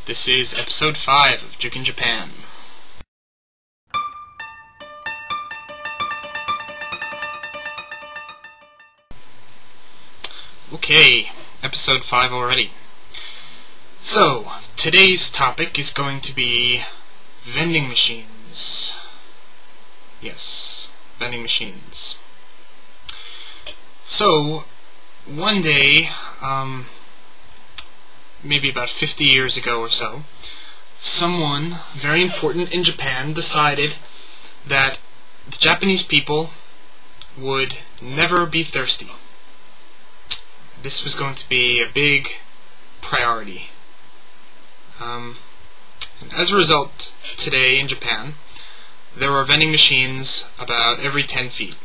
This is episode 5 of Jukin Japan. Okay, episode 5 already. So, today's topic is going to be vending machines. Yes, vending machines. So, one day, maybe about 50 years ago or so, someone very important in Japan decided that the Japanese people would never be thirsty. This was going to be a big priority. As a result, today in Japan, there are vending machines about every 10 feet.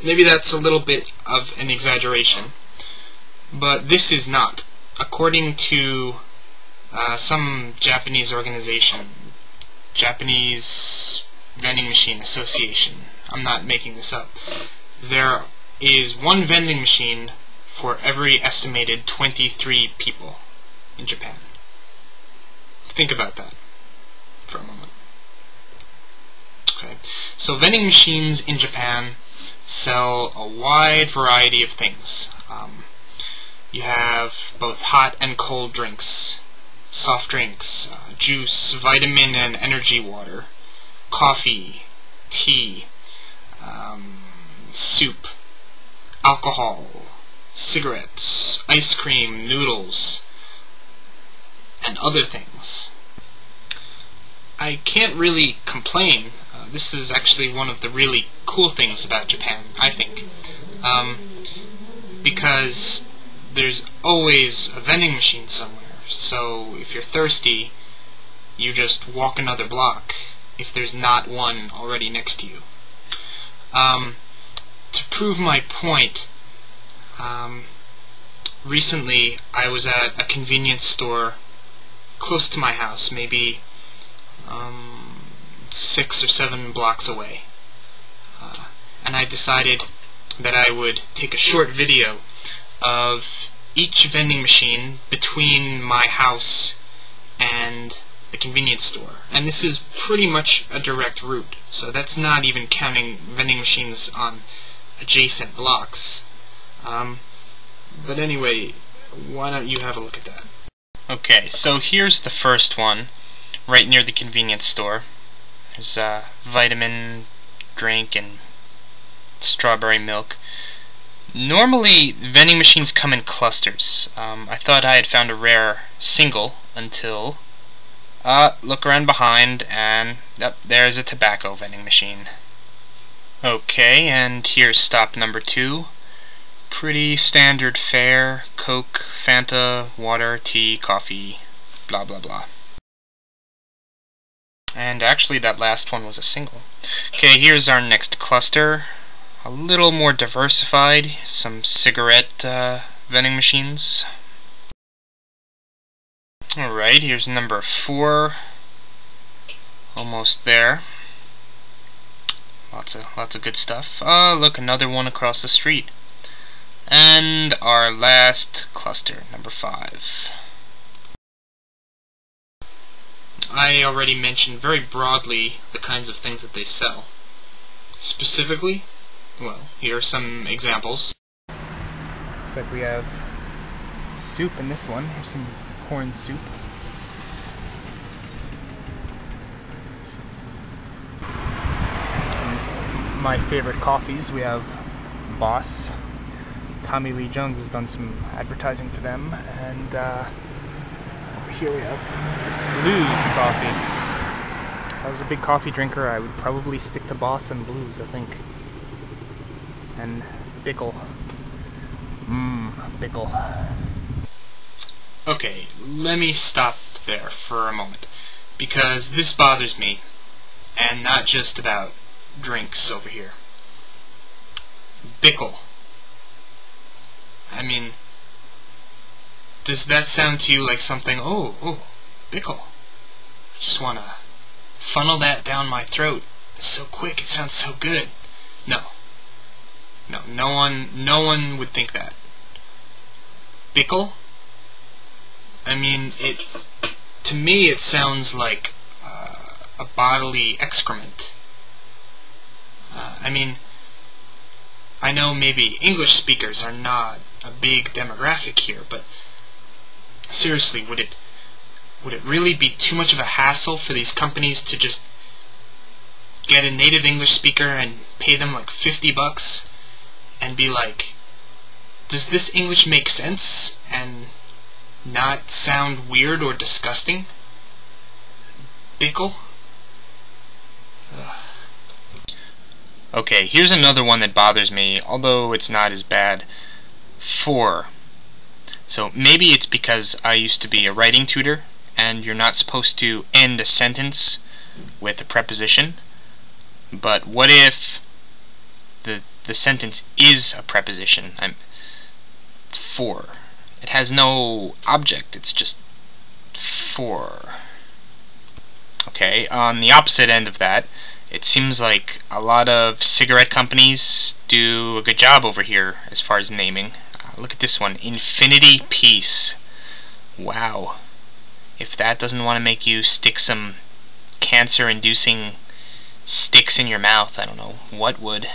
Maybe that's a little bit of an exaggeration, but this is not. According to some Japanese organization, Japanese Vending Machine Association, I'm not making this up, there is one vending machine for every estimated 23 people in Japan. Think about that for a moment. Okay, so vending machines in Japan sell a wide variety of things. You have both hot and cold drinks, soft drinks, juice, vitamin and energy water, coffee, tea, soup, alcohol, cigarettes, ice cream, noodles, and other things. I can't really complain. This is actually one of the really cool things about Japan, I think, because there's always a vending machine somewhere. So if you're thirsty, you just walk another block if there's not one already next to you. To prove my point, recently I was at a convenience store close to my house, maybe 6 or 7 blocks away, and I decided that I would take a short video of each vending machine between my house and the convenience store. And this is pretty much a direct route, so that's not even counting vending machines on adjacent blocks. But anyway, why don't you have a look at that? Okay, so here's the first one, right near the convenience store. There's a vitamin drink and strawberry milk. Normally, vending machines come in clusters. I thought I had found a rare single until, look around behind, and there's a tobacco vending machine. Okay, and here's stop number 2. Pretty standard fare: Coke, Fanta, water, tea, coffee, blah blah blah. And actually that last one was a single. Okay, here's our next cluster. A little more diversified. Some cigarette vending machines. Alright, here's number 4. Almost there. Lots of good stuff. Look, another one across the street. And our last cluster, number 5. I already mentioned very broadly the kinds of things that they sell. Specifically, well, here are some examples. Looks like we have soup in this one. Here's some corn soup. My favorite coffees, we have Boss. Tommy Lee Jones has done some advertising for them, and over here we have Blues coffee. If I was a big coffee drinker, I would probably stick to Boss and Blues, I think. And Bickle. Bickle. Okay, let me stop there for a moment, because this bothers me, and not just about drinks over here. Bickle. I mean, does that sound to you like something, oh, Bickle, I just want to funnel that down my throat. It's so quick, it sounds so good. No one would think that. Bickle? I mean, to me it sounds like a bodily excrement. I mean, I know maybe English speakers are not a big demographic here, but seriously, would it really be too much of a hassle for these companies to just get a native English speaker and pay them like $50 and be like, does this English make sense and not sound weird or disgusting? Bickle? Okay, here's another one that bothers me, although it's not as bad. For. So maybe it's because I used to be a writing tutor, and you're not supposed to end a sentence with a preposition. But what if the sentence is a preposition? For. It has no object, it's just for. Okay, on the opposite end of that, it seems like a lot of cigarette companies do a good job over here as far as naming. Look at this one, Infinity Peace. Wow. If that doesn't want to make you stick some cancer-inducing sticks in your mouth, I don't know what would.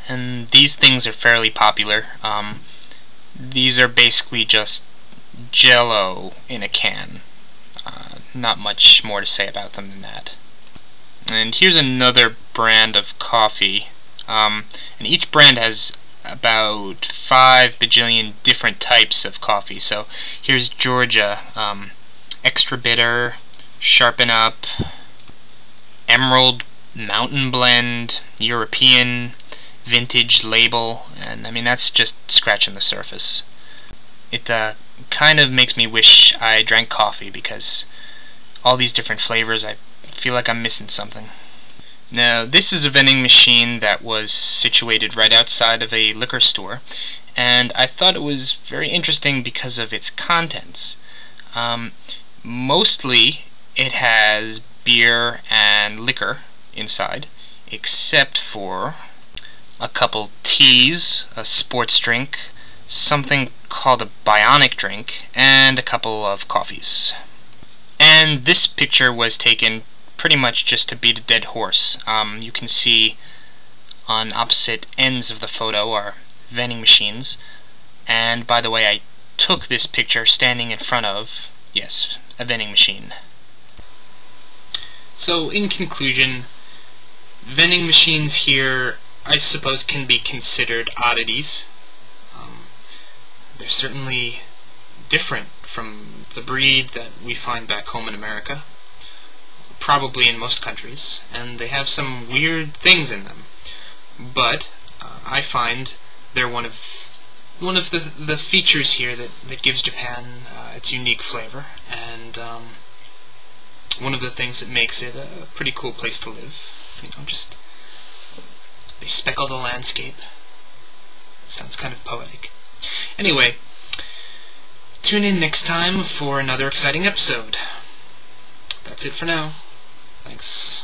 And these things are fairly popular. These are basically just Jell-O in a can. Not much more to say about them than that. And here's another brand of coffee. And each brand has about 5 bajillion different types of coffee. So here's Georgia, Extra Bitter, Sharpen Up, Emerald Mountain Blend, European, Vintage Label, and I mean that's just scratching the surface. It kind of makes me wish I drank coffee, because all these different flavors, I feel like I'm missing something. Now, this is a vending machine that was situated right outside of a liquor store, and I thought it was very interesting because of its contents. Mostly, it has beer and liquor inside, except for a couple teas, a sports drink, something called a bionic drink, and a couple of coffees. And this picture was taken pretty much just to beat a dead horse. You can see on opposite ends of the photo are vending machines, and by the way, I took this picture standing in front of, yes, a vending machine. So in conclusion, vending machines here, I suppose, can be considered oddities. They're certainly different from the breed that we find back home in America, probably in most countries, and they have some weird things in them. But I find they're one of the features here that gives Japan its unique flavor, and one of the things that makes it a pretty cool place to live. You know, just they speckle the landscape. Sounds kind of poetic. Anyway, tune in next time for another exciting episode. That's it for now. Thanks.